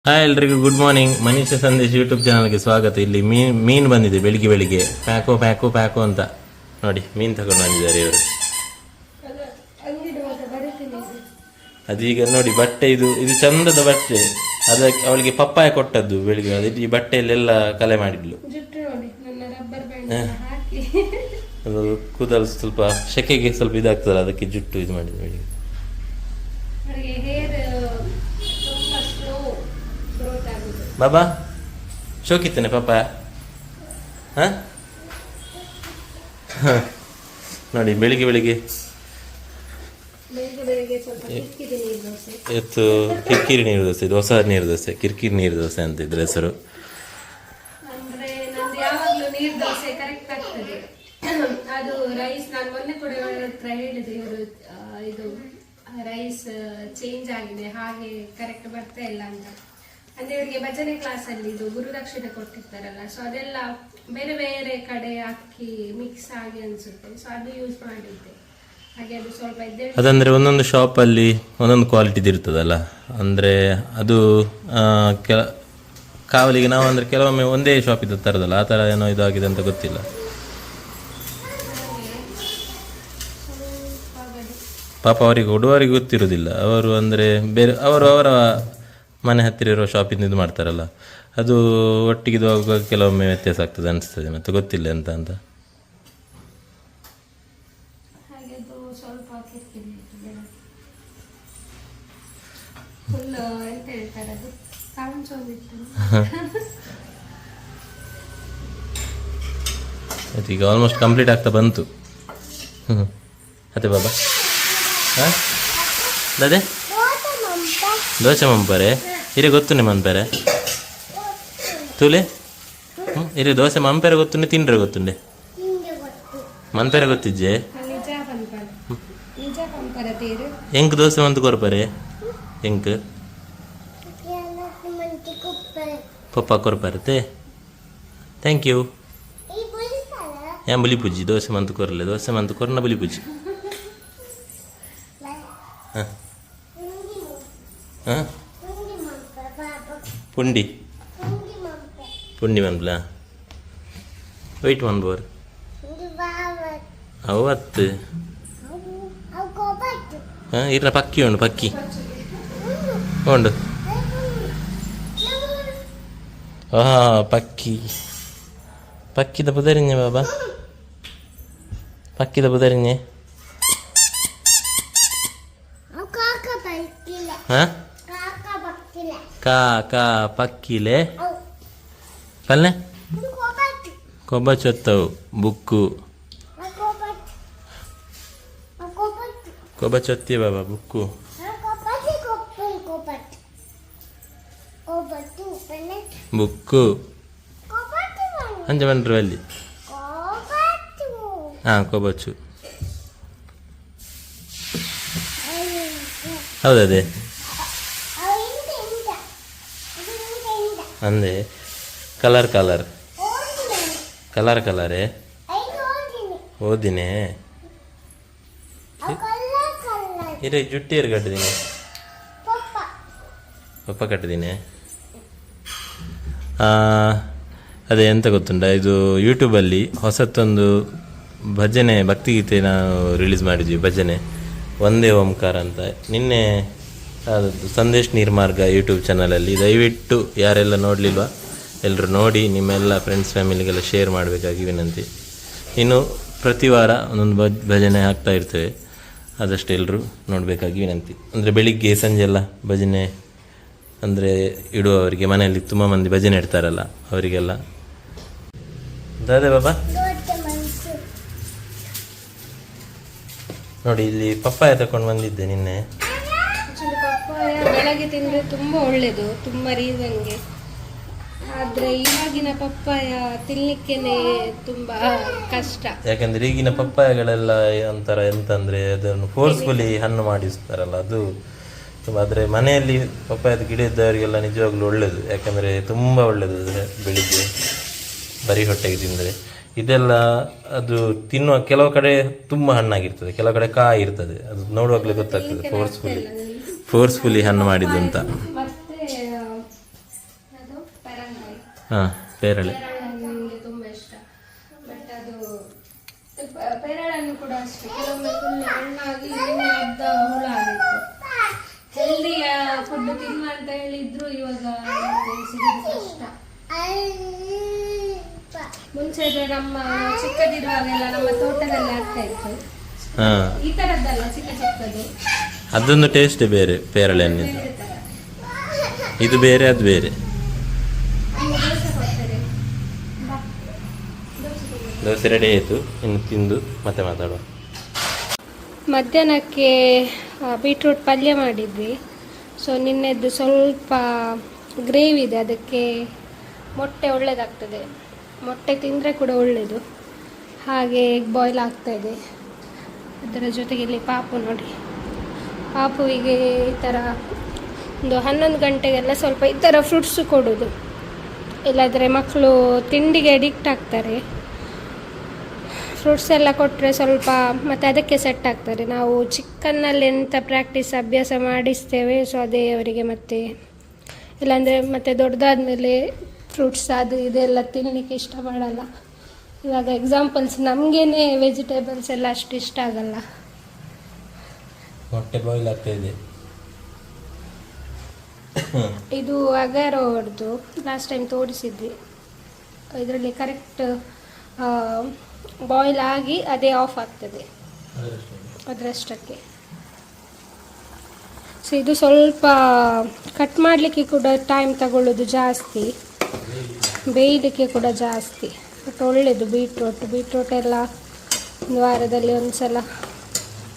Hi ಎಲ್ರಿಗೂ good morning. ಮನೀಷ Sandesh YouTube ಚಾನಲ್ಗೆ ಸ್ವಾಗತ. ಇಲ್ಲಿ ಮೀನು ಬಂದಿದೆ ಬೆಳಿಗ್ಗೆ ಪ್ಯಾಕೋ ಪ್ಯಾಕೋ ಪ್ಯಾಕೋ ಅಂತ ನೋಡಿ ಮೀನು ತಗೊಂಡು ಬಂದಿದ್ದಾರೆ ಇವರು. ಅದೀಗ ನೋಡಿ ಬಟ್ಟೆ ಇದು ಚಂದದ ಬಟ್ಟೆ, ಅದಕ್ಕೆ ಅವಳಿಗೆ ಪಪ್ಪಾಯ ಕೊಟ್ಟದ್ದು ಬೆಳಿಗ್ಗೆ. ಅದು ಈ ಬಟ್ಟೆಯಲ್ಲೆಲ್ಲ ಕಲೆ ಮಾಡಿದ್ಲು. ಅದು ಕೂದಲು ಸ್ವಲ್ಪ ಸೆಕೆಗೆ ಸ್ವಲ್ಪ ಇದಾಗ್ತದಲ್ಲ, ಅದಕ್ಕೆ ಜುಟ್ಟು ಇದು ಮಾಡಿದ್ಲು ಬೆಳಿಗ್ಗೆ. ಬಾಬಾ ಶೋಕಿತ್ತೇನೆ ಪಾಪ. ನೋಡಿ ಬೆಳಿಗ್ಗೆ ಇವತ್ತು ಕಿರಿಕಿರಿ ನೀರು ದೋಸೆ, ಇದು ಹೊಸ ನೀರು ದೋಸೆ, ಕಿರಿಕಿರಿ ನೀರು ದೋಸೆ ಅಂತ ಇದ್ರ ಹೆಸರು. ಅದು ರೈಸ್ ನಾನು ಮೊನ್ನೆ ಕೂಡ ಹತ್ರ ಹೇಳಿದೆ, ಇದು ರೈಸ್ ಚೇಂಜ್ ಆಗಿದೆ, ಹಾಗೆ ಕರೆಕ್ಟ್ ಬರ್ತಾ ಇಲ್ಲ ಅಂತ. ಅಂದ್ರೆ ಇವರಿಗೆ ಭಜನೆ ಕ್ಲಾಸ್ ಅಲ್ಲಿ ಇದು ಗುರುದಕ್ಷಿಣೆ ಕೊಟ್ಟಿರ್ತಾರಲ್ಲ, ಸೊ ಅದೆಲ್ಲ ಬೇರೆ ಬೇರೆ ಕಡೆ ಅಕ್ಕಿ ಮಿಕ್ಸ್ ಆಗಿ ಅನ್ಸುತ್ತೆ, ಸೊ ಅದು ಯೂಸ್ ಮಾಡಿದ್ದೆ. ಹಾಗೆ ಅದು ಸ್ವಲ್ಪ ಅದಂದ್ರೆ ಒಂದೊಂದು ಶಾಪ್ ಅಲ್ಲಿ ಒಂದೊಂದು ಕ್ವಾಲಿಟಿದು ಇರ್ತದಲ್ಲ. ಅಂದ್ರೆ ಅದು ಕಾವಲಿಗೆ ನಾವು ಅಂದ್ರೆ ಕೆಲವೊಮ್ಮೆ ಒಂದೇ ಶಾಪ್ ಇದ್ದು ತರದಲ್ಲ, ಆ ತರ ಏನೋ ಇದಾಗಿದೆ ಅಂತ ಗೊತ್ತಿಲ್ಲ. ಪಾಪ ಅವರಿಗೆ ಕೊಡುವವರಿಗೆ ಗೊತ್ತಿರೋದಿಲ್ಲ. ಅವರು ಅಂದರೆ ಬೇರೆ ಅವರ ಮನೆ ಹತ್ತಿರ ಇರೋ ಶಾಪಿಂದ ಇದು ಮಾಡ್ತಾರಲ್ಲ, ಅದು ಒಟ್ಟಿಗೆ ಹೋಗುವಾಗ ಕೆಲವೊಮ್ಮೆ ವ್ಯತ್ಯಾಸ ಆಗ್ತದೆ ಅನಿಸ್ತದೆ, ಮತ್ತೆ ಗೊತ್ತಿಲ್ಲ ಎಂತ ಅಂತ. ಈಗ ಆಲ್ಮೋಸ್ಟ್ ಕಂಪ್ಲೀಟ್ ಆಗ್ತಾ ಬಂತು. ಅದೇ ಬಾಬಾ ಅದೇ ದೋಸೆ ಮಂಪರೆ ಇರೇ ಗೊತ್ತುನೆ ಮಂಪರೆ ತೂಲೆ ಇರೇ ದೋಸೆ ಮಂಪೆರೆ ಗೊತ್ತುಂಡೆ ತಿಂಡ್ರೆ ಗೊತ್ತುಂಡೆ ಮಂಪೆರೆ ಗೊತ್ತಿಜ್ಜೆ ಎಂಕ್ ದೋಸೆ ಮಂತು ಕೊರ್ಪರೆ ಎಂಕ್ ಪಪ್ಪ ಕೊರ್ಪರತೆ ಥ್ಯಾಂಕ್ ಯು. ಬುಲಿ ಪೂಜಿ ದೋಸೆ ಮಂತು ಕೊರಲೆ ದೋಸೆ ಮಂತು ಕೊರ್ನ ಬುಲಿ ಪೂಜಿ. ಪುಂಡಿ ಪುಂಡಿ ಮನ್ಬ್ಲಾ ವೆಯ್ಟ್ ಮನ್ಬೋರ್ ಅವತ್ತು ಇರ್ನ ಪಕ್ಕಿ ಉಂಡು ಪಕ್ಕಿ ಉಂಡು ಪಕ್ಕಿ ಪಕ್ಕಿದ ಬುದರಿഞ്ഞೆ ಬಾಬಾ ಪಕ್ಕಿದ ಬುದರಿഞ്ഞೆ ಕಾ ಪಕ್ಕಿಲೆ ಪಲ್ಲೆ ಕೊಬ್ಬಚ್ಚೊತ್ತವು ಬುಕ್ಕು ಕೊಬ್ಬಚ್ಚೊತ್ತಿ ಬಾಬಾ ಬುಕ್ಕು ಬುಕ್ಕು ಅಂಜ ಬಂಡ್ರು ಅಲ್ಲಿ ಕೊಬ್ಬಚ್ಚು ಹೌದದೇ ಅಂದೆ ಕಲರೇ ಓದಿನೇ ಇರೇ ಜುಟ್ಟಿಯರು ಕಟ್ಟಿದೀನಿ ಪಪ್ಪ ಕಟ್ಟಿದೀನಿ. ಅದೇ ಎಂತ ಗೊತ್ತುಂಟ, ಇದು ಯೂಟ್ಯೂಬಲ್ಲಿ ಹೊಸತ್ತೊಂದು ಭಜನೆ ಭಕ್ತಿಗೀತೆ ನಾವು ರಿಲೀಸ್ ಮಾಡಿದ್ವಿ. ಭಜನೆ ಒಂದೇ ಓಂಕಾರ ಅಂತ ನಿನ್ನೆ ಸಂದೇಶ್ ನಿರ್ಮಾರ್ಗ ಯೂಟ್ಯೂಬ್ ಚಾನಲಲ್ಲಿ. ದಯವಿಟ್ಟು ಯಾರೆಲ್ಲ ನೋಡಲಿಲ್ವಾ ಎಲ್ಲರೂ ನೋಡಿ, ನಿಮ್ಮೆಲ್ಲ ಫ್ರೆಂಡ್ಸ್ ಫ್ಯಾಮಿಲಿಗೆಲ್ಲ ಶೇರ್ ಮಾಡಬೇಕಾಗಿ ವಿನಂತಿ. ಇನ್ನು ಪ್ರತಿ ವಾರ ಒಂದೊಂದು ಭಜನೆ ಹಾಕ್ತಾ ಇರ್ತೇವೆ, ಆದಷ್ಟು ಎಲ್ಲರೂ ನೋಡಬೇಕಾಗಿ ವಿನಂತಿ. ಅಂದರೆ ಬೆಳಿಗ್ಗೆ ಸಂಜೆ ಎಲ್ಲ ಭಜನೆ ಅಂದರೆ ಇಡುವವರಿಗೆ, ಮನೆಯಲ್ಲಿ ತುಂಬ ಮಂದಿ ಭಜನೆ ಇಡ್ತಾರಲ್ಲ ಅವರಿಗೆಲ್ಲ. ದಾದೆ ಬಾಬಾ ನೋಡಿ ಇಲ್ಲಿ ಪಪ್ಪಾಯ ತಗೊಂಡು ಬಂದಿದ್ದೆ ನಿನ್ನೆ. ಬೆಳಗ್ಗೆ ತಿಂದ್ರೆ ತುಂಬಾ ಒಳ್ಳೇದು, ತುಂಬಾ ರೀಸನ್ಗೆ. ಆದ್ರೆ ಇವಾಗಿನ ಪಪ್ಪಾಯ ತಿನ್ಲಿಕ್ಕೆನೆ ತುಂಬಾ ಕಷ್ಟ. ಯಾಕಂದ್ರೆ ಈಗಿನ ಪಪ್ಪಾಯಗಳೆಲ್ಲ ಒಂಥರ ಎಂತಂದ್ರೆ ಅದನ್ನು ಫೋರ್ಸ್ಫುಲಿ ಹಣ್ಣು ಮಾಡಿಸ್ತಾರಲ್ಲ, ಅದು ಆದ್ರೆ ಮನೆಯಲ್ಲಿ ಪಪ್ಪಾಯದ ಗಿಡ ಇದ್ದವರಿಗೆಲ್ಲ ನಿಜವಾಗ್ಲೂ ಒಳ್ಳೇದು. ಯಾಕಂದ್ರೆ ತುಂಬಾ ಒಳ್ಳೇದು ಬೆಳಿಗ್ಗೆ ಬರೀ ಹೊಟ್ಟೆಗೆ ತಿಂದರೆ. ಇದೆಲ್ಲ ಅದು ತಿನ್ನುವ ಕೆಲವು ಕಡೆ ತುಂಬ ಹಣ್ಣಾಗಿರ್ತದೆ, ಕೆಲವು ಕಡೆ ಕಾಯಿ ಇರ್ತದೆ. ಅದು ನೋಡುವಾಗಲೇ ಗೊತ್ತಾಗ್ತದೆ ಫೋರ್ಸ್ಫುಲಿ ಹಣ್ಣು ಮಾಡಿದ್ದು ಅಂತ. ಮತ್ತೆ ಕರಂಗಾಯಿ. ಹಾಂ, ಪೇರಳೆ. ಪೇರಳೆ ನನಗೆ ತುಂಬಾ ಇಷ್ಟ. ಬಟ್ ಅದು ಪೇರಳೆಯನ್ನು ಕೂಡ ಅಷ್ಟೇ ಕೆಲವೊಮ್ಮೆ ಫುಲ್ ಹಣ್ಣಾಗಿ ನಿನ್ನೆ ಅರ್ಧ ಹುಳ ಆಗಿತ್ತು. ಹೆಲ್ದಿಯ ಫುಡ್ ತಿನ್ನು ಅಂತ ಹೇಳಿದ್ರು ಇವಾಗ ಸಿಗೋದು ಕಷ್ಟ. ಮುಂಚೆ ನಮ್ಮ ಚಿಕ್ಕದಿರುವಾಗೆಲ್ಲ ನಮ್ಮ ತೋಟದಲ್ಲಿ ಆಗ್ತಾ ಇತ್ತು. ಹಾಂ, ಈ ತರದ್ದಲ್ಲ, ಚಿಕ್ಕ ಚಿಕ್ಕದು. ಅದೊಂದು ಟೇಸ್ಟ್ ಬೇರೆ ಪೇರಳೆ ಹಣ್ಣಿದ್ದು. ಬೇರೆ ತರ. ಇದು ಬೇರೆ, ಅದು ಬೇರೆ. ಅಮ್ಮ ದೋಸೆ ಕೊಡ್ತಾರೆ. ಬಾ, ದೋಸೆ ಕೊಡು. ದೋಸೆ ರೆಡಿ ಆಯಿತು, ಇನ್ನು ತಿಂದು ಮತ್ತೆ ಮಾತಾಡುವ. ಮಧ್ಯಾಹ್ನಕ್ಕೆ ಬೀಟ್ರೂಟ್ ಪಲ್ಯ ಮಾಡಿದ್ವಿ. ಸೊ ನಿನ್ನೆದ್ದು ಸ್ವಲ್ಪ ಗ್ರೇವಿ ಇದೆ, ಅದಕ್ಕೆ ಮೊಟ್ಟೆ ಒಳ್ಳೆಯದಾಗ್ತದೆ. ಮೊಟ್ಟೆ ತಿಂದರೆ ಕೂಡ ಒಳ್ಳೆಯದು. ಹಾಗೆ ಎಗ್ ಬಾಯ್ಲ್ ಆಗ್ತಾಯಿದೆ. ಅದರ ಜೊತೆಗೆ ಇಲ್ಲಿ ಪಾಪು ನೋಡಿ, ಪಾಪುವಿಗೆ ಈ ಥರ ಒಂದು 11 ಗಂಟೆಗೆಲ್ಲ ಸ್ವಲ್ಪ ಈ ಥರ ಫ್ರೂಟ್ಸು ಕೊಡೋದು, ಇಲ್ಲಾಂದರೆ ಮಕ್ಕಳು ತಿಂಡಿಗೆ ಅಡಿಕ್ಟ್ ಆಗ್ತಾರೆ. ಫ್ರೂಟ್ಸ್ ಎಲ್ಲ ಕೊಟ್ಟರೆ ಸ್ವಲ್ಪ ಮತ್ತು ಅದಕ್ಕೆ ಸೆಟ್ ಆಗ್ತಾರೆ. ನಾವು ಚಿಕ್ಕನ್ನಲ್ಲಿ ಎಂಥ ಅಭ್ಯಾಸ ಮಾಡಿಸ್ತೇವೆ, ಸೊ ಅದೇ ಅವರಿಗೆ ಮತ್ತೆ ಇಲ್ಲಾಂದರೆ ಮತ್ತೆ ದೊಡ್ಡದಾದ ಮೇಲೆ ಫ್ರೂಟ್ಸ್ ಅದು ಇದೆಲ್ಲ ತಿನ್ನಲಿಕ್ಕೆ ಇಷ್ಟಪಡಲ್ಲ. ಇವಾಗ ಎಕ್ಸಾಂಪಲ್ಸ್ ನಮಗೇನೆ ವೆಜಿಟೇಬಲ್ಸ್ ಎಲ್ಲ ಅಷ್ಟು ಇಷ್ಟ ಆಗಲ್ಲ. ಮೊಟ್ಟೆ ಬಾಯ್ಲ್ ಆಗ್ತಾ ಇದೆ. ಇದು ಅಗಾರೋ ಅವ್ರದ್ದು, ಲಾಸ್ಟ್ ಟೈಮ್ ತೋರಿಸಿದ್ವಿ. ಇದರಲ್ಲಿ ಕರೆಕ್ಟ್ ಬಾಯ್ಲ್ ಆಗಿ ಅದೇ ಆಫ್ ಆಗ್ತದೆ ಅದರಷ್ಟಕ್ಕೆ. ಸೊ ಇದು ಸ್ವಲ್ಪ ಕಟ್ ಮಾಡಲಿಕ್ಕೆ ಕೂಡ ಟೈಮ್ ತಗೊಳ್ಳೋದು ಜಾಸ್ತಿ, ಬೇಯಲಿಕ್ಕೆ ಕೂಡ ಜಾಸ್ತಿ. ಬಟ್ ಒಳ್ಳೆಯದು ಬೀಟ್ರೂಟ್ ಎಲ್ಲ ಒಂದು ವಾರದಲ್ಲಿ ಒಂದು ಸಲ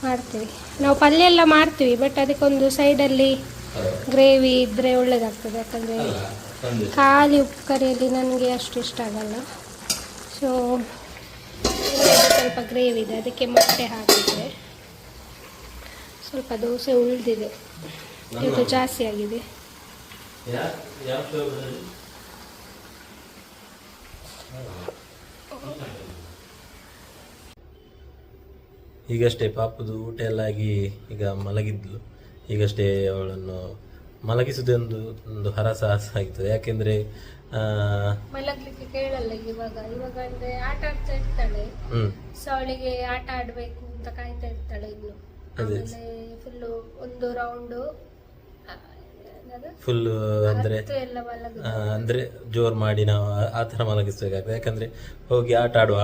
ಮಾಡ್ತೀವಿ ನಾವು. ಪಲ್ಯ ಎಲ್ಲ ಮಾಡ್ತೀವಿ, ಬಟ್ ಅದಕ್ಕೊಂದು ಸೈಡಲ್ಲಿ ಗ್ರೇವಿ ಇದ್ದರೆ ಒಳ್ಳೆಯದಾಗ್ತದೆ. ಯಾಕಂದರೆ ಖಾಲಿ ಉಪ್ಪು ಕರಿಯಲ್ಲಿ ನನಗೆ ಅಷ್ಟು ಇಷ್ಟ ಆಗಲ್ಲ. ಸೊ ಸ್ವಲ್ಪ ಗ್ರೇವಿ ಇದೆ, ಅದಕ್ಕೆ ಮೊಟ್ಟೆ ಹಾಕಿದರೆ ಸ್ವಲ್ಪ ದೋಸೆ ಉಳಿದಿದೆ. ಇವತ್ತು ಜಾಸ್ತಿ ಆಗಿದೆ. ಈಗಷ್ಟೇ ಪಾಪುದು ಊಟ ಎಲ್ಲ ಆಗಿ ಈಗ ಮಲಗಿದ್ಲು. ಈಗಷ್ಟೇ ಅವಳನ್ನು ಮಲಗಿಸುವುದೊಂದು ಹರಸಾಹಸ ಆಗ್ತದೆ. ಯಾಕೆಂದ್ರೆ ಮಲಗ್ಲಿಕ್ಕೆ ಕೇಳಲ್ಲ ಇವಾಗ ಅಂದ್ರೆ ಆಟ ಆಡ್ತಾ ಇರ್ತಾಳೆ. ಸೊ ಅವಳಿಗೆ ಆಟ ಆಡ್ಬೇಕು ಅಂತ ಕಾಯ್ತಾ ಇರ್ತಾಳೆ ಇನ್ನು. ಆಮೇಲೆ ಫುಲ್ ಒಂದು ರೌಂಡ್ ಫುಲ್ ಅಂದ್ರೆ ಜೋರ್ ಮಾಡಿ ನಾವು ಆ ತರ ಮಲಗಿಸ್ಬೇಕಾಗ್ತದೆ. ಯಾಕಂದ್ರೆ ಹೋಗಿ ಆಟ ಆಡುವ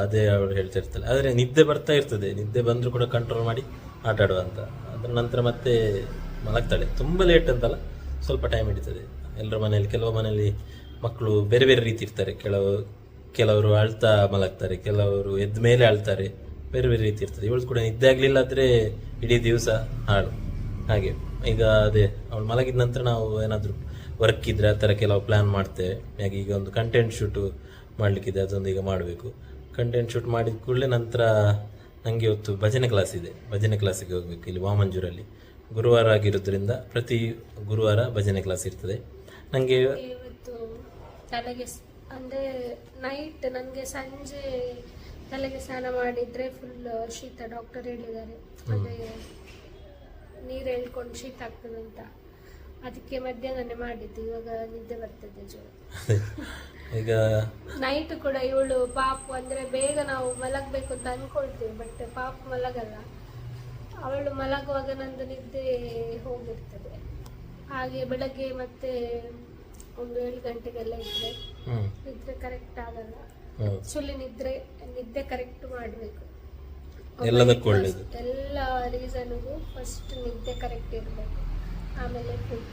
ಅದೇ ಅವಳು ಹೇಳ್ತಾ ಇರ್ತಾಳೆ. ಆದ್ರೆ ನಿದ್ದೆ ಬರ್ತಾ ಇರ್ತದೆ, ನಿದ್ದೆ ಬಂದ್ರು ಕೂಡ ಕಂಟ್ರೋಲ್ ಮಾಡಿ ಆಟ ಆಡುವ ಅಂತ. ಅದ್ರ ನಂತರ ಮತ್ತೆ ಮಲಗ್ತಾಳೆ. ತುಂಬಾ ಲೇಟ್ ಅಂತಲ್ಲ, ಸ್ವಲ್ಪ ಟೈಮ್ ಹಿಡಿತದೆ. ಎಲ್ಲರ ಮನೆಯಲ್ಲಿ, ಕೆಲವು ಮನೆಯಲ್ಲಿ ಮಕ್ಕಳು ಬೇರೆ ಬೇರೆ ರೀತಿ ಇರ್ತಾರೆ. ಕೆಲವರು ಅಳ್ತಾ ಮಲಗ್ತಾರೆ, ಕೆಲವರು ಎದ್ದ ಮೇಲೆ ಅಳ್ತಾರೆ, ಬೇರೆ ಬೇರೆ ರೀತಿ ಇರ್ತದೆ. ಇವಳು ಕೂಡ ನಿದ್ದೆ ಆಗ್ಲಿಲ್ಲ ಆದ್ರೆ ಇಡೀ ದಿವಸ ಹಾಳು. ಹಾಗೆ ಈಗ ಅದೇ ಅವಳು ಮಲಗಿದ ನಂತರ ನಾವು ಏನಾದ್ರು ವರ್ಕ್ ಇದ್ರೆ ಆ ಥರ ಕೆಲವು ಪ್ಲಾನ್ ಮಾಡ್ತೇವೆ. ಹಾಗೆ ಈಗ ಒಂದು ಕಂಟೆಂಟ್ ಶೂಟ್ ಮಾಡ್ಲಿಕ್ಕಿದೆ, ಅದೊಂದು ಈಗ ಮಾಡಬೇಕು. ಕಂಟೆಂಟ್ ಶೂಟ್ ಮಾಡಿದ ಕೂಡಲೇ ನಂತರ ನನಗೆ ಇವತ್ತು ಭಜನೆ ಕ್ಲಾಸ್ ಇದೆ. ಭಜನೆ ಕ್ಲಾಸಿಗೆ ಹೋಗ್ಬೇಕು ಇಲ್ಲಿ ವಾಮಂಜೂರಲ್ಲಿ. ಗುರುವಾರ ಆಗಿರೋದ್ರಿಂದ ಪ್ರತಿ ಗುರುವಾರ ಭಜನೆ ಕ್ಲಾಸ್ ಇರ್ತದೆ. ನನಗೆ ಇವತ್ತು ತಲೆಗೆ ಅಂದ್ರೆ ನೈಟ್ ನನಗೆ ಸಂಜೆ ತಲೆಗೆ ಸ್ನಾನ ಮಾಡಿದ್ರೆ ಫುಲ್ ಶೀತ. ಡಾಕ್ಟರ್ ಹೇಳಿದ್ದಾರೆ ಅದೇ ನೀರು ಎಳ್ಕೊಂಡು ಶೀತ ಆಗ್ತದೆ ಅಂತ. ಅದಕ್ಕೆ ಮಧ್ಯಾಹ್ನನೇ ಮಾಡಿದ್ದು. ಇವಾಗ ನಿದ್ದೆ ಬರ್ತದೆ ಜೋರು. ಈಗ ನೈಟ್ ಕೂಡ ಇವಳು ಪಾಪು ಅಂದ್ರೆ ಬೇಗ ನಾವು ಮಲಗಬೇಕು ಅಂತ ಅನ್ಕೊಳ್ತೀವಿ, ಬಟ್ ಪಾಪು ಮಲಗಲ್ಲ. ಅವಳು ಮಲಗುವಾಗ ನಂದು ನಿದ್ದೆ ಹೋಗಿರ್ತದೆ. ಹಾಗೆ ಬೆಳಗ್ಗೆ ಮತ್ತೆ ಒಂದು 7 ಗಂಟೆಗೆಲ್ಲ ಇದ್ರೆ ಕರೆಕ್ಟ್ ಆಗಲ್ಲ. ಆಕ್ಚುಲಿ ನಿದ್ದೆ ಕರೆಕ್ಟ್ ಮಾಡಬೇಕು. ಎಲ್ಲದಕ್ಕೂ ಒಳ್ಳೇದು. ಎಲ್ಲ ರೀಸನ್ಗೂ ಫಸ್ಟ್ ನಿದ್ದೆ ಕರೆಕ್ಟ್ ಇರಬೇಕು, ಆಮೇಲೆ ಫುಡ್.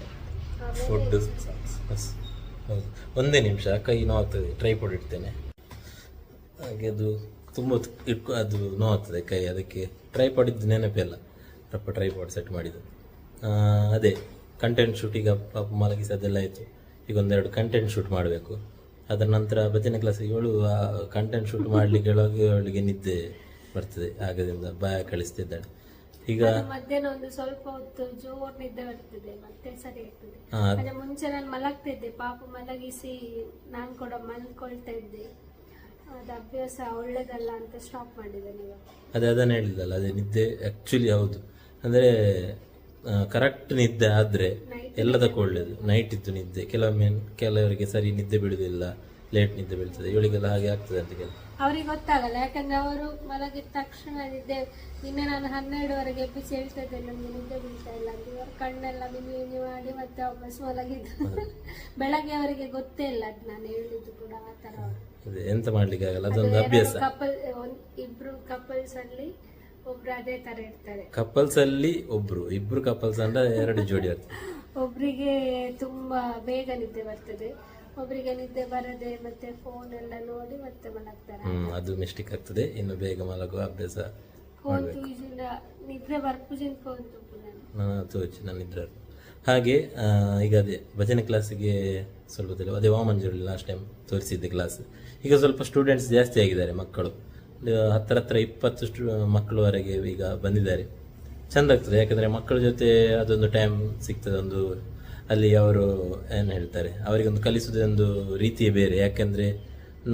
ಹೌದು. ಒಂದೇ ನಿಮಿಷ, ಕೈ ನೋವಾಗ್ತದೆ. ಟ್ರೈಪಾಡ್ ಇಡ್ತೇನೆ. ಹಾಗೆ ಅದು ತುಂಬ ಅದು ನೋವಾಗ್ತದೆ ಕೈ. ಅದಕ್ಕೆ ಟ್ರೈಪಾಡ್ ಇದ್ದು ನೆನಪಿಲ್ಲ, ಟ್ರೈಪಾಡ್ ಸೆಟ್ ಮಾಡಿದ್ದು. ಅದೇ ಕಂಟೆಂಟ್ ಶೂಟ್ ಈಗ ಪಾಪ ಮಲಗಿಸಿ ಅದೆಲ್ಲ ಆಯಿತು. ಈಗ ಒಂದೆರಡು ಕಂಟೆಂಟ್ ಶೂಟ್ ಮಾಡಬೇಕು. ಅದರ ನಂತರ ಭಜನೆ ಕ್ಲಾಸ್. ಇವಳು ಆ ಕಂಟೆಂಟ್ ಶೂಟ್ ಮಾಡ್ಲಿಕ್ಕೆ ಹೇಳುವಾಗ ಅವಳಿಗೆ ನಿದ್ದೆ ಬರ್ತದೆ. ಆಗದಿಂದ ಭಯ ಕಳಿಸ್ತಿದ್ದಾಳೆ. ಈಗ ಮಧ್ಯಾಹ್ನ ಒಂದು ಸ್ವಲ್ಪ ಹೊತ್ತು ಜೋರ್ ನಿದ್ದೆ ಬರ್ತದೆ, ಮತ್ತೆ ಸರಿ ಆಗ್ತದೆ. ಮುಂಚೆ ನಾನು ಮಲಗ್ತಿದ್ದೆ, ಪಾಪು ಮಲಗಿಸಿ ನಾನು ಕೂಡ ಮಲ್ಕೊಳ್ತಾ ಇದ್ದೆ. ಅದು ಅಭ್ಯಾಸ ಒಳ್ಳೇದಲ್ಲ ಅಂತ ಸ್ಟಾಪ್ ಮಾಡಿದ್ದೇನೆ ಇವಾಗ. ಅದನ್ನು ಹೇಳಿದ್ದಲ್ಲ, ಅದೇ ನಿದ್ದೆ ಆ್ಯಕ್ಚುಲಿ ಹೌದು. ಅಂದರೆ ಕರೆಕ್ಟ್ ನಿದ್ದೆ ಆದರೆ ಎಲ್ಲದಕ್ಕೂ ಒಳ್ಳೆಯದು. ನೈಟ್ ಇದ್ದು ನಿದ್ದೆ, ಕೆಲವರಿಗೆ ಸರಿ ನಿದ್ದೆ ಬೀಳುವುದಿಲ್ಲ, ಲೇಟ್ ನಿದ್ದೆ ಬೀಳ್ತದೆ, ಇವಳಿಗೆಲ್ಲ ಹಾಗೆ ಆಗ್ತದೆ ಅಂತ ಕೆಲವು. ಅವ್ರಿಗೆ ಗೊತ್ತಾಗಲ್ಲ, ಯಾಕಂದ್ರೆ ಅವರು ಮಲಗಿದ ತಕ್ಷಣ ನಿದ್ದೆ. ನಿನ್ನೆ ನಾನು 12ವರೆಗೆ ಎಬ್ಬಿಸಿ ಹೇಳ್ತಿದ್ದೆ ನಮ್ಗೆ ನಿದ್ದೆ ಬೀಳ್ತಾ ಇಲ್ಲ ಅಂತ. ಇವರು ಕಣ್ಣೆಲ್ಲ ಮಿನಿ ಮಾಡಿ ಮತ್ತೆ ವಾಪಸ್ ಮಲಗಿದ್ದು. ಬೆಳಗ್ಗೆ ಅವರಿಗೆ ಗೊತ್ತೇ ಇಲ್ಲ ಅದು ನಾನು ಹೇಳಿದ್ದು ಕೂಡ ಆ ತರ. ಎಂತ ಮಾಡ್ಲಿಕ್ಕೆ ಆಗಲ್ಲ, ಅದೊಂದು ಅಭ್ಯಾಸ. ಇಬ್ರು ಕಪಲ್ಸ್ ಅಲ್ಲಿ ಒಬ್ರು ಅದೇ ತರ ಇರ್ತಾರೆ. ಕಪಲ್ಸ್ ಅಲ್ಲಿ ಇಬ್ರು ಕಪಲ್ಸ್ ಅಂದ್ರೆ 2 ಜೋಡಿ ಇರ್ತದೆ. ಒಬ್ರಿಗೆ ತುಂಬಾ ಬೇಗ ನಿದ್ದೆ ಬರ್ತದೆ, ಒಬ್ರಿಗೆ ನಿದ್ದೆ ಬರದೆ ಮತ್ತೆ ಫೋನ್ ಎಲ್ಲ ನೋಡಿ ಮತ್ತೆ ಮಲಗ್ತಾರೆ. ಅದು ಮಿಸ್ಟೇಕ್ ಆಗ್ತದೆ. ಇನ್ನು ಬೇಗ ಮಲಗುವ ಅಭ್ಯಾಸ ನಿದ್ರೆ ಬರ್ಪುಜಿನ ಫೋನ್ ನಾನು ನಿದ್ರೆ. ಹಾಗೆ ಈಗ ಅದೇ ಭಜನೆ ಕ್ಲಾಸಿಗೆ ಸ್ವಲ್ಪ ಅದೇ ವಾಮಂಜುರಿ ಲಾಸ್ಟ್ ಟೈಮ್ ತೋರಿಸಿದ್ದೆ ಕ್ಲಾಸ್. ಈಗ ಸ್ವಲ್ಪ ಸ್ಟೂಡೆಂಟ್ಸ್ ಜಾಸ್ತಿ ಆಗಿದ್ದಾರೆ, ಮಕ್ಕಳು ಹತ್ರ 20 ಮಕ್ಕಳವರೆಗೆ ಈಗ ಬಂದಿದ್ದಾರೆ. ಚೆಂದ ಆಗ್ತದೆ, ಯಾಕಂದರೆ ಮಕ್ಕಳ ಜೊತೆ ಅದೊಂದು ಟೈಮ್ ಸಿಗ್ತದೆ. ಒಂದು ಅಲ್ಲಿ ಅವರು ಏನು ಹೇಳ್ತಾರೆ, ಅವರಿಗೊಂದು ಕಲಿಸೋದೊಂದು ರೀತಿಯೇ ಬೇರೆ. ಯಾಕೆಂದರೆ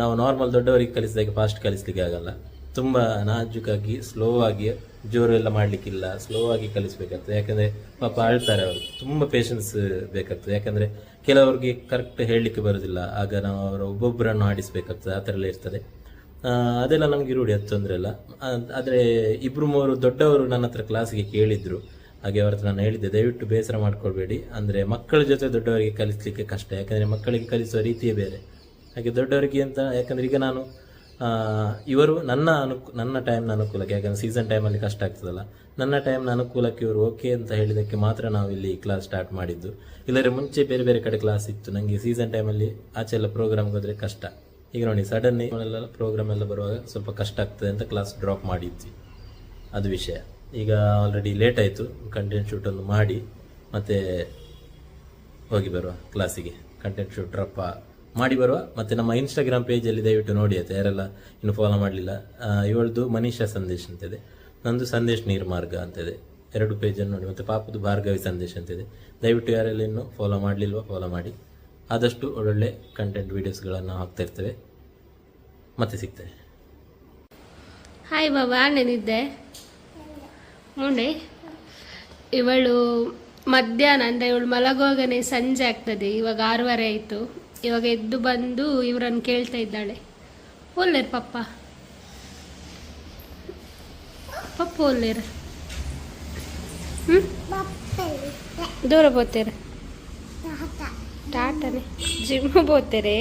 ನಾವು ನಾರ್ಮಲ್ ದೊಡ್ಡವರಿಗೆ ಕಲಿಸಿದಾಗ ಫಾಸ್ಟ್ ಕಲಿಸ್ಲಿಕ್ಕೆ ಆಗಲ್ಲ, ತುಂಬ ನಾಜೂಕಾಗಿ ಸ್ಲೋ ಆಗಿ, ಜೋರು ಎಲ್ಲ ಮಾಡಲಿಕ್ಕಿಲ್ಲ, ಸ್ಲೋ ಆಗಿ ಕಲಿಸ್ಬೇಕಾಗ್ತದೆ. ಯಾಕಂದರೆ ಪಾಪ ಅಳ್ತಾರೆ ಅವರು, ತುಂಬ ಪೇಷನ್ಸ್ ಬೇಕಾಗ್ತದೆ. ಯಾಕಂದರೆ ಕೆಲವ್ರಿಗೆ ಕರೆಕ್ಟ್ ಹೇಳಲಿಕ್ಕೆ ಬರೋದಿಲ್ಲ, ಆಗ ನಾವು ಅವರ ಒಬ್ಬೊಬ್ಬರನ್ನು ಆಡಿಸ್ಬೇಕಾಗ್ತದೆ, ಆ ಥರ ಎಲ್ಲ ಇರ್ತದೆ. ಅದೆಲ್ಲ ನಮಗೆ ರೂಢಿ, ಅದು ತೊಂದರೆ ಇಲ್ಲ. ಆದರೆ 2-3 ದೊಡ್ಡವರು ನನ್ನ ಹತ್ರ ಕ್ಲಾಸಿಗೆ ಕೇಳಿದ್ರು. ಹಾಗೆ ಅವ್ರ ಹತ್ರ ನಾನು ಹೇಳಿದ್ದೆ, ದಯವಿಟ್ಟು ಬೇಸರ ಮಾಡ್ಕೊಳ್ಬೇಡಿ, ಅಂದರೆ ಮಕ್ಕಳ ಜೊತೆ ದೊಡ್ಡವರಿಗೆ ಕಲಿಸಲಿಕ್ಕೆ ಕಷ್ಟ. ಯಾಕಂದರೆ ಮಕ್ಕಳಿಗೆ ಕಲಿಸುವ ರೀತಿಯೇ ಬೇರೆ. ಹಾಗೆ ದೊಡ್ಡವರಿಗೆ ಅಂತ, ಯಾಕಂದರೆ ಈಗ ನಾನು ಇವರು ನನ್ನ ಟೈಮ್ನ ಅನುಕೂಲಕ್ಕೆ, ಯಾಕಂದರೆ ಸೀಸನ್ ಟೈಮಲ್ಲಿ ಕಷ್ಟ ಆಗ್ತದಲ್ಲ, ನನ್ನ ಟೈಮ್ನ ಅನುಕೂಲಕ್ಕೆ ಇವರು ಓಕೆ ಅಂತ ಹೇಳಿದ್ದಕ್ಕೆ ಮಾತ್ರ ನಾವು ಇಲ್ಲಿ ಕ್ಲಾಸ್ ಸ್ಟಾರ್ಟ್ ಮಾಡಿದ್ದು. ಇಲ್ಲದ್ರೆ ಮುಂಚೆ ಬೇರೆ ಬೇರೆ ಕಡೆ ಕ್ಲಾಸ್ ಇತ್ತು. ನನಗೆ ಸೀಸನ್ ಟೈಮಲ್ಲಿ ಆಚೆ ಎಲ್ಲ ಪ್ರೋಗ್ರಾಮ್ಗೆ ಹೋದರೆ ಕಷ್ಟ. ಈಗ ನೋಡಿ ಸಡನ್ಲಿ ಪ್ರೋಗ್ರಾಮ್ ಎಲ್ಲ ಬರುವಾಗ ಸ್ವಲ್ಪ ಕಷ್ಟ ಆಗ್ತದೆ ಅಂತ ಕ್ಲಾಸ್ ಡ್ರಾಪ್ ಮಾಡಿದ್ವಿ, ಅದು ವಿಷಯ. ಈಗ ಆಲ್ರೆಡಿ ಲೇಟ್ ಆಯಿತು, ಕಂಟೆಂಟ್ ಶೂಟ್ ಒಂದು ಮಾಡಿ ಮತ್ತೆ ಹೋಗಿ ಬರುವ ಕ್ಲಾಸಿಗೆ. ಕಂಟೆಂಟ್ ಶೂಟ್ ಡ್ರಾಪ್ ಮಾಡಿ ಬರುವ. ಮತ್ತು ನಮ್ಮ ಇನ್ಸ್ಟಾಗ್ರಾಮ್ ಪೇಜಲ್ಲಿ ದಯವಿಟ್ಟು ನೋಡಿ ಆಯ್ತು, ಯಾರೆಲ್ಲ ಇನ್ನು ಫಾಲೋ ಮಾಡಲಿಲ್ಲ. ಇವಳದು ಮನೀಷಾ ಸಂದೇಶ್ ಅಂತಿದೆ, ನಂದು ಸಂದೇಶ್ ನೀರ್ಮಾರ್ಗ ಅಂತಿದೆ, 2 ಪೇಜನ್ನು ನೋಡಿ. ಮತ್ತು ಪಾಪದು ಭಾರ್ಗವಿ ಸಂದೇಶ್ ಅಂತಿದೆ. ದಯವಿಟ್ಟು ಯಾರೆಲ್ಲ ಇನ್ನೂ ಫಾಲೋ ಮಾಡಲಿಲ್ವೋ ಫಾಲೋ ಮಾಡಿ. ಆದಷ್ಟು ಒಳ್ಳೊಳ್ಳೆ ಕಂಟೆಂಟ್ ವೀಡಿಯೋಸ್ಗಳನ್ನು ಹಾಕ್ತಾ ಇರ್ತೇವೆ. ಮತ್ತೆ ಸಿಗ್ತೇವೆ. ಹಾಯ್ ಬಾಬಾ, ನೆನಿದ್ದೆ ನೋಡಿ. ಇವಳು ಮಧ್ಯಾಹ್ನ ಅಂದರೆ ಇವಳು ಮಲಗುವಾಗನೇ ಸಂಜೆ ಆಗ್ತದೆ. ಇವಾಗ 6:30 ಆಯಿತು. ಇವಾಗ ಎದ್ದು ಬಂದು ಇವರನ್ನು ಕೇಳ್ತಾ ಇದ್ದಾಳೆ, ಒಲ್ಲೇರು ಪಪ್ಪ ಪಪ್ಪ ಒಲ್ಲೇರು ದೂರ పోతేరు టాటనే జిమ్ పోతేరే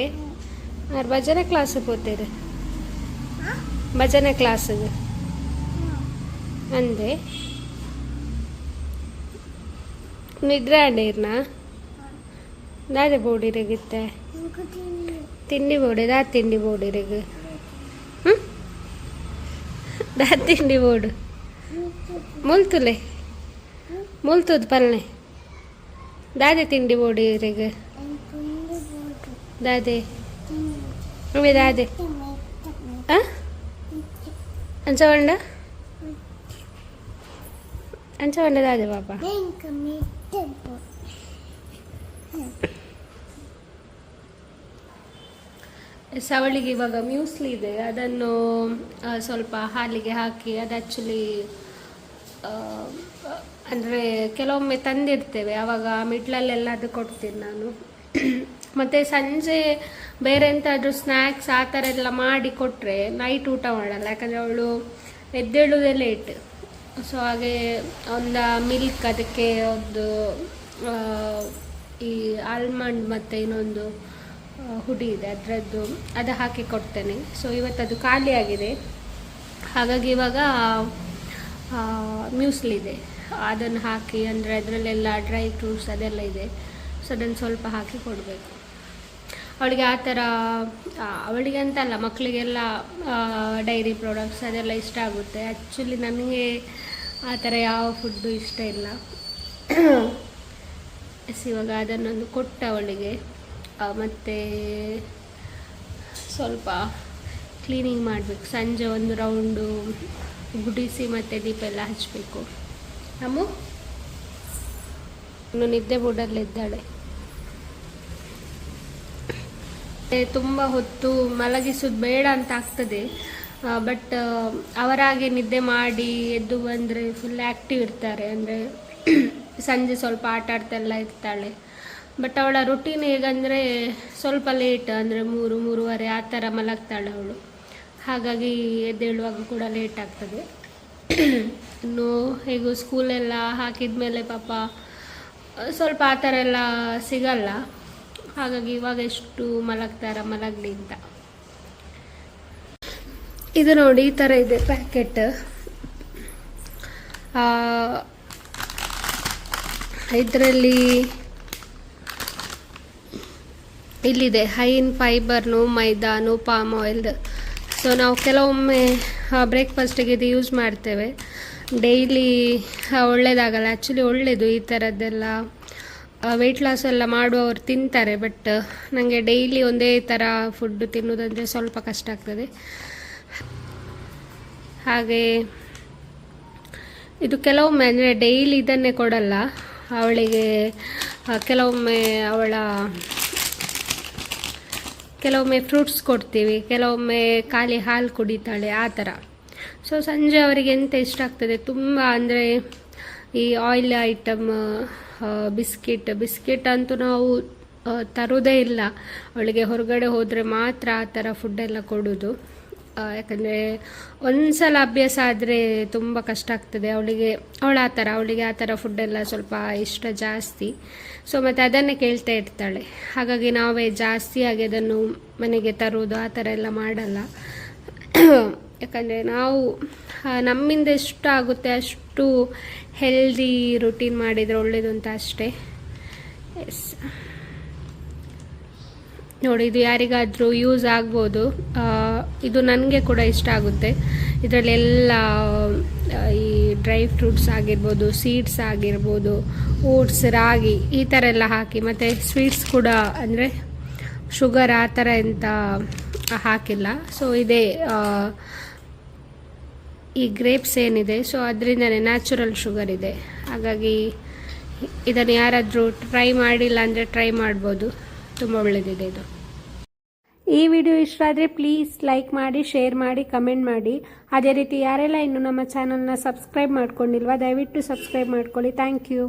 మరి భజన క్లాస్ పోతేరు భజన క్లాస్ అందే నిద్ర అండేర్నా దాదే ಬೋಡಿರಗಿತ್ತೆ ತಿಂಡಿ ಬೋಡಿ ದಾ ತಿಂಡಿ ಬೋಡಿರಗ ದಾ ತಿಂಡಿ ಬೋಡು ಮುಲ್ತುಲೆ ಮುಲ್ತುದ್ ಪಲ್ಲೆ दादे तिंडी बोडी रेग दादे अमे दादे अंचवंड अंचवंड दादे पापा ಸವಳಿಗೆ ಇವಾಗ ಮ್ಯೂಸ್ಲಿ ಇದೆ, ಅದನ್ನು ಸ್ವಲ್ಪ ಹಾಲಿಗೆ ಹಾಕಿ, ಅದು ಆ್ಯಕ್ಚುಲಿ ಅಂದರೆ ಕೆಲವೊಮ್ಮೆ ತಂದಿರ್ತೇವೆ, ಆವಾಗ ಮಿಡ್ಲಲ್ಲೆಲ್ಲ ಅದು ಕೊಡ್ತೀನಿ ನಾನು. ಮತ್ತು ಸಂಜೆ ಬೇರೆ ಎಂತಾದರೂ ಸ್ನ್ಯಾಕ್ಸ್ ಆ ಥರ ಎಲ್ಲ ಮಾಡಿ ಕೊಟ್ಟರೆ ನೈಟ್ ಊಟ ಮಾಡಲ್ಲ, ಯಾಕಂದರೆ ಅವಳು ಎದ್ದೇಳೋದೇ ಲೇಟ್. ಸೊ ಹಾಗೆ ಒಂದು ಮಿಲ್ಕ್, ಅದಕ್ಕೆ ಒಂದು ಈ ಆಲ್ಮಂಡ್ ಮತ್ತು ಇನ್ನೊಂದು ಹುಡಿ ಇದೆ ಅದರದ್ದು, ಅದು ಹಾಕಿ ಕೊಡ್ತೇನೆ. ಸೊ ಇವತ್ತದು ಖಾಲಿಯಾಗಿದೆ, ಹಾಗಾಗಿ ಇವಾಗ ಮ್ಯೂಸ್ಲಿ ಇದೆ, ಅದನ್ನು ಹಾಕಿ, ಅಂದರೆ ಅದರಲ್ಲೆಲ್ಲ ಡ್ರೈ ಫ್ರೂಟ್ಸ್ ಅದೆಲ್ಲ ಇದೆ. ಸೊ ಅದನ್ನು ಸ್ವಲ್ಪ ಹಾಕಿ ಕೊಡಬೇಕು ಅವಳಿಗೆ. ಆ ಥರ ಅವಳಿಗೆ ಅಂತಲ್ಲ, ಮಕ್ಕಳಿಗೆಲ್ಲ ಡೈರಿ ಪ್ರಾಡಕ್ಟ್ಸ್ ಅದೆಲ್ಲ ಇಷ್ಟ ಆಗುತ್ತೆ. ಆ್ಯಕ್ಚುಲಿ ನನಗೆ ಆ ಥರ ಯಾವ ಫುಡ್ಡು ಇಷ್ಟ ಇಲ್ಲ. ಇವಾಗ ಅದನ್ನೊಂದು ಕೊಟ್ಟ ಅವಳಿಗೆ. ಮತ್ತು ಸ್ವಲ್ಪ ಕ್ಲೀನಿಂಗ್ ಮಾಡಬೇಕು, ಸಂಜೆ ಒಂದು ರೌಂಡು ಗುಡಿಸಿ ಮತ್ತು ದೀಪ ಎಲ್ಲ ಹಚ್ಚಬೇಕು. ಅಮ್ಮು ಇನ್ನು ನಿದ್ದೆ ಬುಡಲ್ಲಿದ್ದಾಳೆ. ತುಂಬ ಹೊತ್ತು ಮಲಗಿಸೋದು ಬೇಡ ಅಂತ ಆಗ್ತದೆ, ಬಟ್ ಅವರಾಗೆ ನಿದ್ದೆ ಮಾಡಿ ಎದ್ದು ಬಂದರೆ ಫುಲ್ ಆ್ಯಕ್ಟಿವ್ ಇರ್ತಾರೆ. ಅಂದರೆ ಸಂಜೆ ಸ್ವಲ್ಪ ಆಟ ಆಡ್ತೆಲ್ಲ ಇರ್ತಾಳೆ. ಬಟ್ ಅವಳ ರುಟೀನ್ ಹೇಗಂದರೆ ಸ್ವಲ್ಪ ಲೇಟ್, ಅಂದರೆ 3-3:30 ಆ ಥರ ಮಲಗ್ತಾಳೆ ಅವಳು. ಹಾಗಾಗಿ ಎದ್ದೇಳುವಾಗ ಕೂಡ ಲೇಟ್ ಆಗ್ತದೆ. ಇನ್ನು ಹೇಗೂ ಸ್ಕೂಲೆಲ್ಲ ಹಾಕಿದ ಮೇಲೆ ಪಾಪ ಸ್ವಲ್ಪ ಆ ಥರ ಎಲ್ಲ ಸಿಗಲ್ಲ. ಹಾಗಾಗಿ ಇವಾಗ ಎಷ್ಟು ಮಲಗಲಿ ಅಂತ. ಇದು ನೋಡಿ ಈ ಥರ ಇದೆ ಪ್ಯಾಕೆಟ್. ಇದರಲ್ಲಿ ಇಲ್ಲಿದೆ ಹೈ ಇನ್ ಫೈಬರ್ನು, ಮೈದಾನು, ಪಾಮ್ ಆಯಿಲ್. ಸೊ ನಾವು ಕೆಲವೊಮ್ಮೆ ಬ್ರೇಕ್ಫಾಸ್ಟಿಗೆ ಇದು ಯೂಸ್ ಮಾಡ್ತೇವೆ. ಡೈಲಿ ಒಳ್ಳೆಯದಾಗಲ್ಲ. ಆ್ಯಕ್ಚುಲಿ ಒಳ್ಳೆಯದು ಈ ಥರದ್ದೆಲ್ಲ. ವೆಯ್ಟ್ ಲಾಸ್ ಎಲ್ಲ ಮಾಡುವವರು ತಿಂತಾರೆ. ಬಟ್ ನನಗೆ ಡೈಲಿ ಒಂದೇ ಥರ ಫುಡ್ ತಿನ್ನೋದಂದರೆ ಸ್ವಲ್ಪ ಕಷ್ಟ ಆಗ್ತದೆ. ಹಾಗೆ ಇದು ಕೆಲವೊಮ್ಮೆ, ಅಂದರೆ ಡೈಲಿ ಇದನ್ನೇ ಕೊಡಲ್ಲ ಅವಳಿಗೆ. ಕೆಲವೊಮ್ಮೆ ಫ್ರೂಟ್ಸ್ ಕೊಡ್ತೀವಿ, ಕೆಲವೊಮ್ಮೆ ಖಾಲಿ ಹಾಲು ಕುಡಿತಾಳೆ ಆ ಥರ. ಸೊ ಸಂಜೆ ಅವರಿಗೆ ಎಂತ ಇಷ್ಟ ಆಗ್ತದೆ ತುಂಬ ಅಂದರೆ ಈ ಆಯಿಲ್ ಐಟಮ್, ಬಿಸ್ಕಿಟ್ ಅಂತೂ ನಾವು ತರೋದೇ ಇಲ್ಲ. ಅವಳಿಗೆ ಹೊರಗಡೆ ಹೋದರೆ ಮಾತ್ರ ಆ ಥರ ಫುಡ್ಡೆಲ್ಲ ಕೊಡೋದು. ಯಾಕಂದರೆ ಒಂದ್ಸಲ ಅಭ್ಯಾಸ ಆದರೆ ತುಂಬ ಕಷ್ಟ ಆಗ್ತದೆ ಅವಳಿಗೆ ಆ ಥರ ಫುಡ್ಡೆಲ್ಲ ಸ್ವಲ್ಪ ಇಷ್ಟ ಜಾಸ್ತಿ. ಸೊ ಮತ್ತು ಅದನ್ನೇ ಕೇಳ್ತಾ ಇರ್ತಾಳೆ. ಹಾಗಾಗಿ ನಾವೇ ಜಾಸ್ತಿಯಾಗಿ ಅದನ್ನು ಮನೆಗೆ ತರೋದು ಆ ಥರ ಎಲ್ಲ ಮಾಡಲ್ಲ. ಯಾಕಂದರೆ ನಾವು ನಮ್ಮಿಂದ ಎಷ್ಟು ಆಗುತ್ತೆ ಅಷ್ಟು ಹೆಲ್ದಿ ರುಟೀನ್ ಮಾಡಿದರೆ ಒಳ್ಳೆಯದು ಅಂತ ಅಷ್ಟೇ. ಎಸ್, ನೋಡಿ ಇದು ಯಾರಿಗಾದರೂ ಯೂಸ್ ಆಗ್ಬೋದು. ಇದು ನನಗೆ ಕೂಡ ಇಷ್ಟ ಆಗುತ್ತೆ. ಇದರಲ್ಲೆಲ್ಲ ಈ ಡ್ರೈ ಫ್ರೂಟ್ಸ್ ಆಗಿರ್ಬೋದು, ಸೀಡ್ಸ್ ಆಗಿರ್ಬೋದು, ಓಟ್ಸ್, ರಾಗಿ ಈ ಥರ ಎಲ್ಲ ಹಾಕಿ, ಮತ್ತು ಸ್ವೀಟ್ಸ್ ಕೂಡ, ಅಂದರೆ ಶುಗರ್ ಆ ಥರ ಎಂತ ಹಾಕಿಲ್ಲ. ಸೊ ಇದೇ ಈ ಗ್ರೇಪ್ಸ್ ಏನಿದೆ, ಸೊ ಅದರಿಂದನೇ ನ್ಯಾಚುರಲ್ ಶುಗರ್ ಇದೆ. ಹಾಗಾಗಿ ಇದನ್ನು ಯಾರಾದರೂ ಟ್ರೈ ಮಾಡಿಲ್ಲ ಅಂದರೆ ಟ್ರೈ ಮಾಡ್ಬೋದು. ತುಂಬ ಒಳ್ಳೆಯದಿದೆ ಇದು. ಈ ವಿಡಿಯೋ ಇಷ್ಟ ಆದರೆ ಪ್ಲೀಸ್ ಲೈಕ್ ಮಾಡಿ, ಶೇರ್ ಮಾಡಿ, ಕಮೆಂಟ್ ಮಾಡಿ. ಅದೇ ರೀತಿ ಯಾರೆಲ್ಲ ಇನ್ನೂ ನಮ್ಮ ಚಾನಲ್ನ ಸಬ್ಸ್ಕ್ರೈಬ್ ಮಾಡ್ಕೊಂಡಿಲ್ವಾ ದಯವಿಟ್ಟು ಸಬ್ಸ್ಕ್ರೈಬ್ ಮಾಡ್ಕೊಳ್ಳಿ. Thank you.